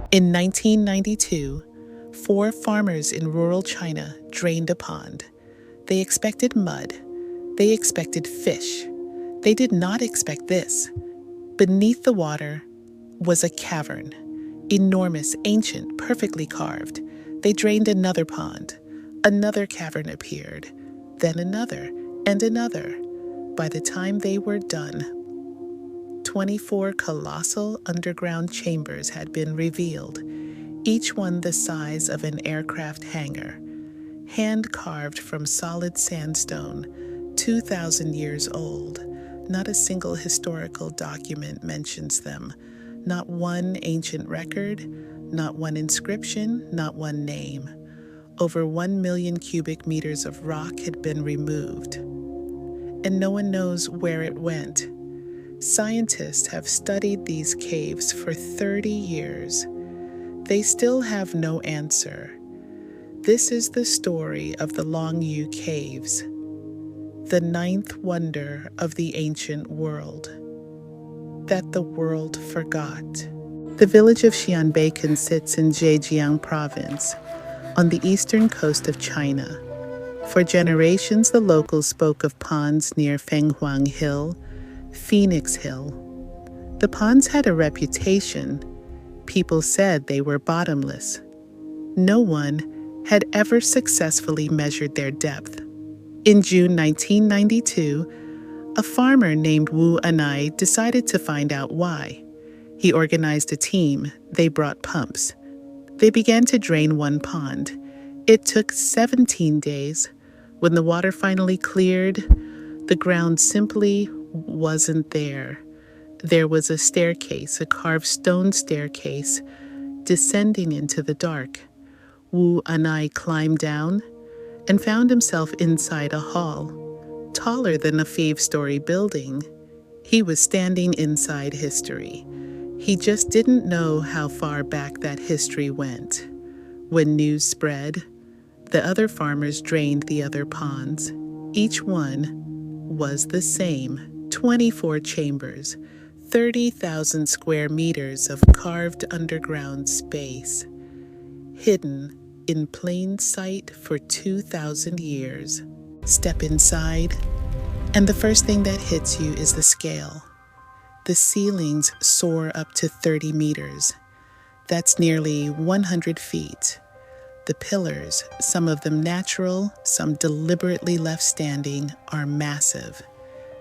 In 1992, 4 farmers in rural China drained a pond. They expected mud. They expected fish. They did not expect this. Beneath the water was a cavern, enormous, ancient, perfectly carved. They drained another pond. Another cavern appeared, then another, and another. By the time they were done, 24 colossal underground chambers had been revealed, each one the size of an aircraft hangar, hand-carved from solid sandstone, 2,000 years old. Not a single historical document mentions them. Not one ancient record, not one inscription, not one name. Over 1 million cubic meters of rock had been removed, and no one knows where it went. Scientists have studied these caves for 30 years. They still have no answer. This is the story of the Longyu Caves, the 9th wonder of the ancient world, that the world forgot. The village of Xianbeikan sits in Zhejiang province, on the eastern coast of China. For generations, the locals spoke of ponds near Fenghuang Hill, Phoenix Hill. The ponds had a reputation. People said they were bottomless. No one had ever successfully measured their depth. In June 1992, a farmer named Wu Anai decided to find out why. He organized a team. They brought pumps. They began to drain one pond. It took 17 days. When the water finally cleared, the ground simply wasn't there. There was a staircase, a carved stone staircase, descending into the dark. Wu Anai climbed down and found himself inside a hall, taller than a 5-story building. He was standing inside history. He just didn't know how far back that history went. When news spread, the other farmers drained the other ponds. Each one was the same. 24 chambers, 30,000 square meters of carved underground space, hidden in plain sight for 2,000 years. Step inside, and the first thing that hits you is the scale. The ceilings soar up to 30 meters. That's nearly 100 feet. The pillars, some of them natural, some deliberately left standing, are massive.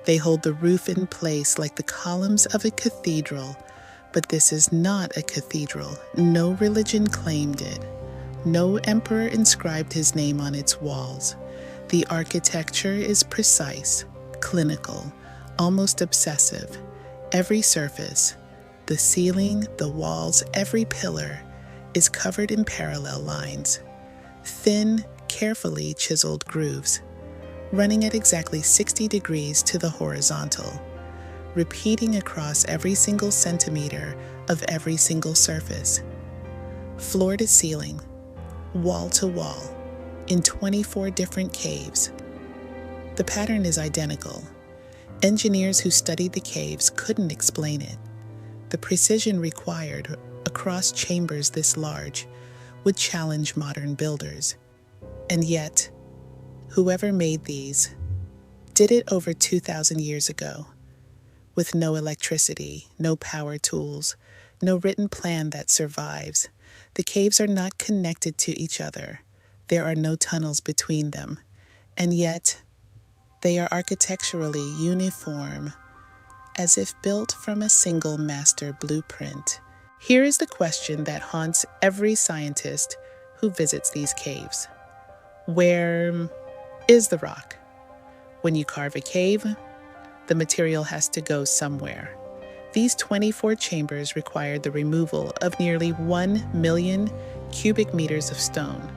They hold the roof in place like the columns of a cathedral, but this is not a cathedral. No religion claimed it. No emperor inscribed his name on its walls. The architecture is precise, clinical, almost obsessive. Every surface, the ceiling, the walls, every pillar, is covered in parallel lines, thin, carefully chiseled grooves, running at exactly 60 degrees to the horizontal, repeating across every single centimeter of every single surface, floor to ceiling, wall to wall, in 24 different caves. The pattern is identical. Engineers who studied the caves couldn't explain it. The precision required across chambers this large would challenge modern builders. And yet, whoever made these did it over 2,000 years ago, with no electricity, no power tools, no written plan that survives. The caves are not connected to each other. There are no tunnels between them. And yet, they are architecturally uniform, as if built from a single master blueprint. Here is the question that haunts every scientist who visits these caves. Where is the rock? When you carve a cave, the material has to go somewhere. These 24 chambers required the removal of nearly 1 million cubic meters of stone.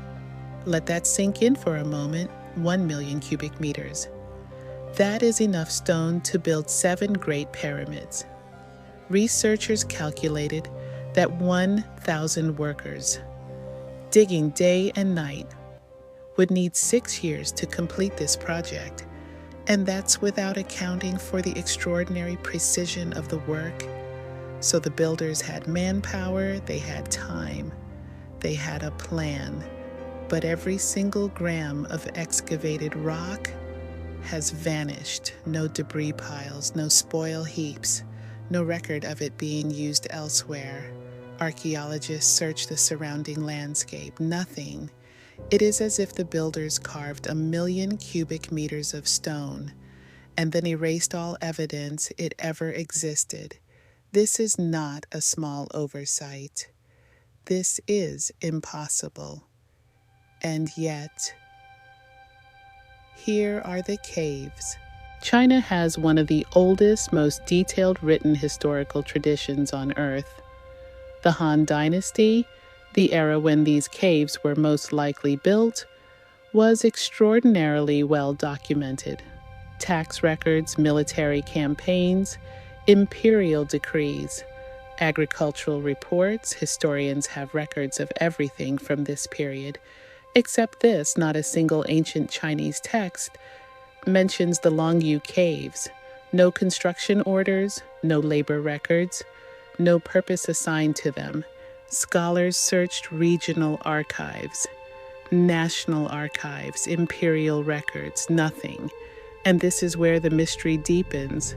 Let that sink in for a moment. 1 million cubic meters. That is enough stone to build 7 great pyramids. Researchers calculated that 1,000 workers, digging day and night, would need 6 years to complete this project, and that's without accounting for the extraordinary precision of the work, So the builders had manpower, they had time, they had a plan, but every single gram of excavated rock has vanished. No debris piles, no spoil heaps, no record of it being used elsewhere. Archaeologists search the surrounding landscape. Nothing. It is as if the builders carved 1,000,000 cubic meters of stone and then erased all evidence it ever existed. This is not a small oversight. This is impossible. And yet, here are the caves. China has one of the oldest, most detailed written historical traditions on Earth. The Han Dynasty, the era when these caves were most likely built, was extraordinarily well documented. Tax records, military campaigns, imperial decrees, agricultural reports. Historians have records of everything from this period. Except this, not a single ancient Chinese text mentions the Longyu Caves. No construction orders, no labor records, no purpose assigned to them. Scholars searched regional archives, national archives, imperial records, nothing. And this is where the mystery deepens.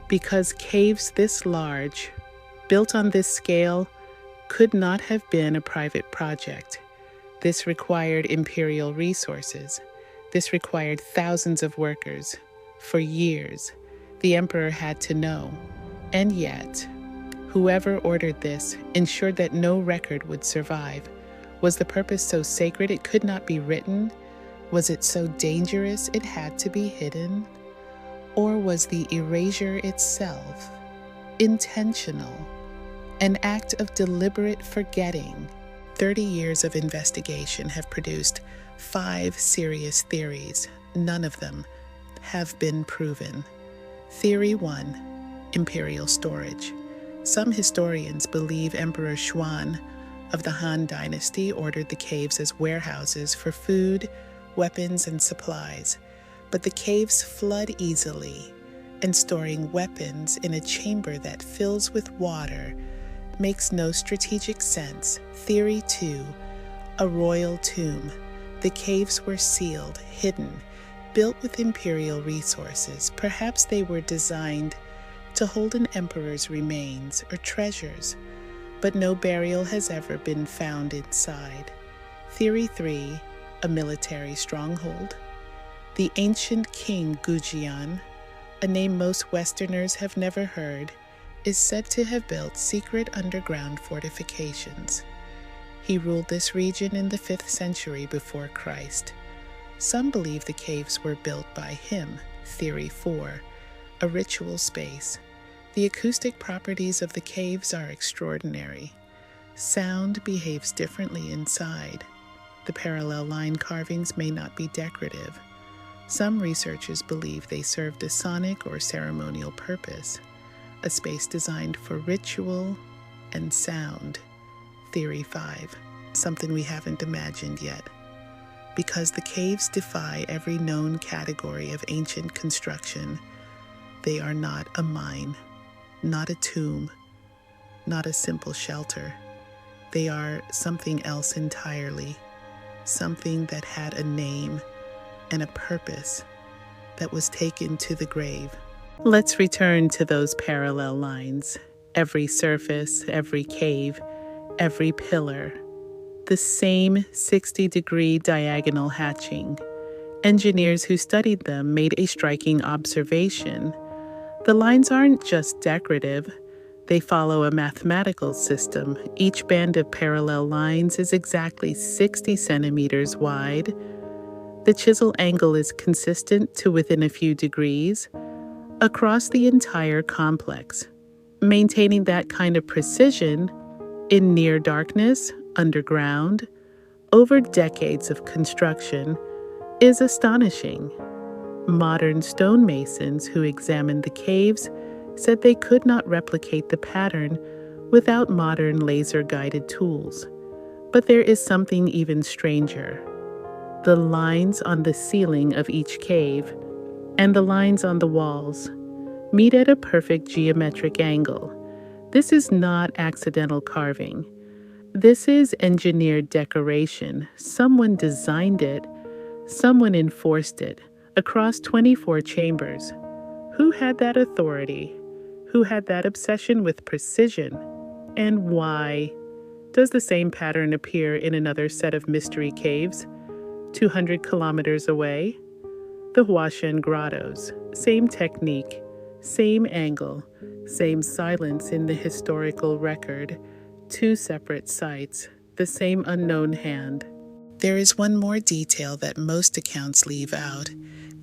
Because caves this large, built on this scale, could not have been a private project. This required imperial resources. This required thousands of workers. For years, the emperor had to know. And yet, whoever ordered this ensured that no record would survive. Was the purpose so sacred it could not be written? Was it so dangerous it had to be hidden? Or was the erasure itself intentional, an act of deliberate forgetting? 30 years of investigation have produced 5 serious theories. None of them have been proven. Theory 1, imperial storage. Some historians believe Emperor Xuan of the Han Dynasty ordered the caves as warehouses for food, weapons, and supplies. But the caves flood easily, and storing weapons in a chamber that fills with water makes no strategic sense. Theory 2, a royal tomb. The caves were sealed, hidden, built with imperial resources. Perhaps they were designed to hold an emperor's remains or treasures, but no burial has ever been found inside. Theory 3, a military stronghold. The ancient king Gujian, a name most Westerners have never heard, is said to have built secret underground fortifications. He ruled this region in the 5th century before Christ. Some believe the caves were built by him. Theory 4, a ritual space. The acoustic properties of the caves are extraordinary. Sound behaves differently inside. The parallel line carvings may not be decorative. Some researchers believe they served a sonic or ceremonial purpose, a space designed for ritual and sound. Theory 5, something we haven't imagined yet. Because the caves defy every known category of ancient construction, they are not a mine, not a tomb, not a simple shelter. They are something else entirely, something that had a name and a purpose that was taken to the grave. Let's return to those parallel lines. Every surface, every cave, every pillar. The same 60-degree diagonal hatching. Engineers who studied them made a striking observation. The lines aren't just decorative. They follow a mathematical system. Each band of parallel lines is exactly 60 centimeters wide. The chisel angle is consistent to within a few degrees across the entire complex. Maintaining that kind of precision in near darkness, underground, over decades of construction is astonishing. Modern stonemasons who examined the caves said they could not replicate the pattern without modern laser-guided tools. But there is something even stranger. The lines on the ceiling of each cave and the lines on the walls meet at a perfect geometric angle. This is not accidental carving. This is engineered decoration. Someone designed it, someone enforced it, across 24 chambers. Who had that authority? Who had that obsession with precision? And why? Does the same pattern appear in another set of mystery caves, 200 kilometers away? The Huashan Grottos. Same technique, same angle, same silence in the historical record. Two separate sites, the same unknown hand. There is one more detail that most accounts leave out,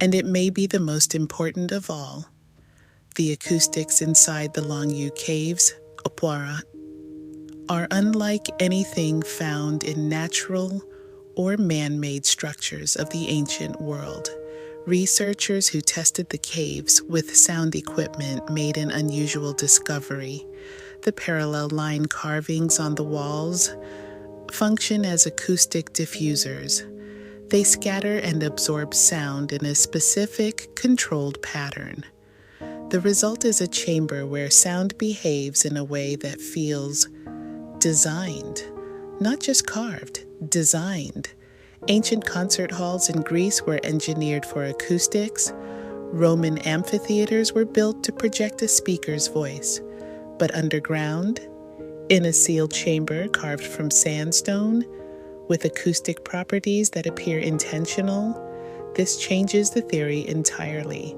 and it may be the most important of all. The acoustics inside the Longyu Caves, Opwara, are unlike anything found in natural or man-made structures of the ancient world. Researchers who tested the caves with sound equipment made an unusual discovery. The parallel line carvings on the walls function as acoustic diffusers. They scatter and absorb sound in a specific, controlled pattern. The result is a chamber where sound behaves in a way that feels designed, not just carved, designed. Ancient concert halls in Greece were engineered for acoustics. Roman amphitheaters were built to project a speaker's voice. But underground, in a sealed chamber carved from sandstone, with acoustic properties that appear intentional, this changes the theory entirely.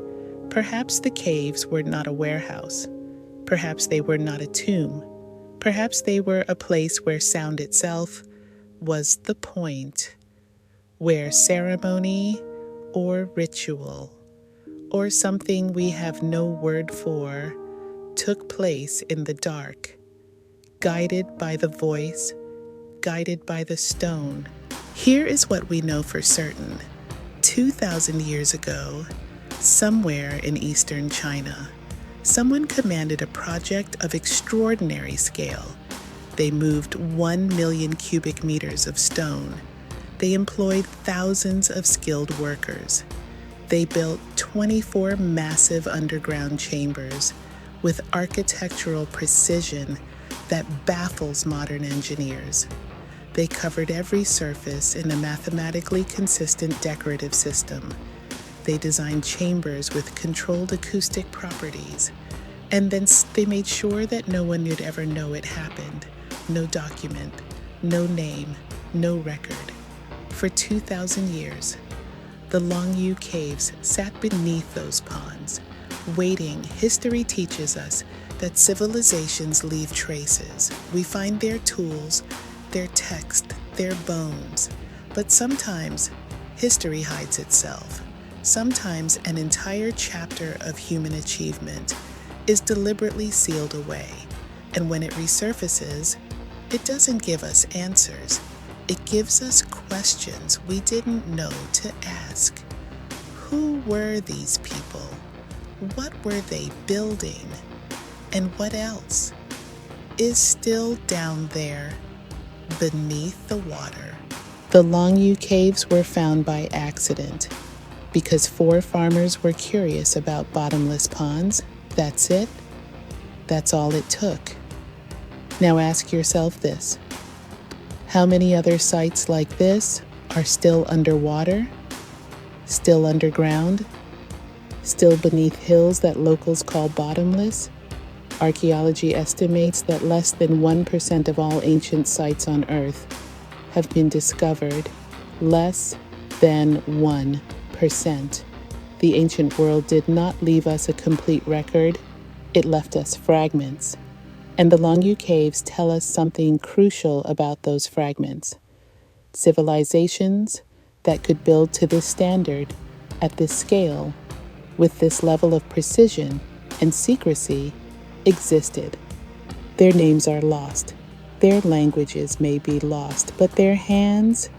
Perhaps the caves were not a warehouse. Perhaps they were not a tomb. Perhaps they were a place where sound itself was the point, where ceremony or ritual, or something we have no word for, took place in the dark, guided by the voice, guided by the stone. Here is what we know for certain. 2,000 years ago, somewhere in eastern China, someone commanded a project of extraordinary scale. They moved 1 million cubic meters of stone. They employed thousands of skilled workers. They built 24 massive underground chambers with architectural precision that baffles modern engineers. They covered every surface in a mathematically consistent decorative system. They designed chambers with controlled acoustic properties, and then they made sure that no one would ever know it happened. No document, no name, no record. For 2,000 years, the Longyu Caves sat beneath those ponds, waiting. History teaches us that civilizations leave traces. We find their tools, their text, their bones. But sometimes history hides itself. Sometimes an entire chapter of human achievement is deliberately sealed away. And when it resurfaces, it doesn't give us answers. It gives us questions we didn't know to ask. Who were these people? What were they building? And what else is still down there beneath the water? The Longyu Caves were found by accident because 4 farmers were curious about bottomless ponds. That's it. That's all it took. Now ask yourself this. How many other sites like this are still underwater, still underground, still beneath hills that locals call bottomless? Archaeology estimates that less than 1% of all ancient sites on Earth have been discovered. Less than 1%. The ancient world did not leave us a complete record. It left us fragments. And the Longyu Caves tell us something crucial about those fragments. Civilizations that could build to this standard, at this scale, with this level of precision and secrecy, existed. Their names are lost. Their languages may be lost, but their hands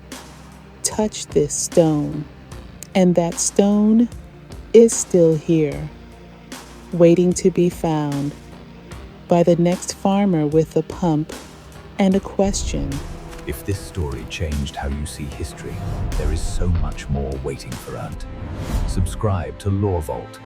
touch this stone. And that stone is still here, waiting to be found by the next farmer with a pump and a question. If this story changed how you see history, there is so much more waiting for Ant. Subscribe to Lore Vault.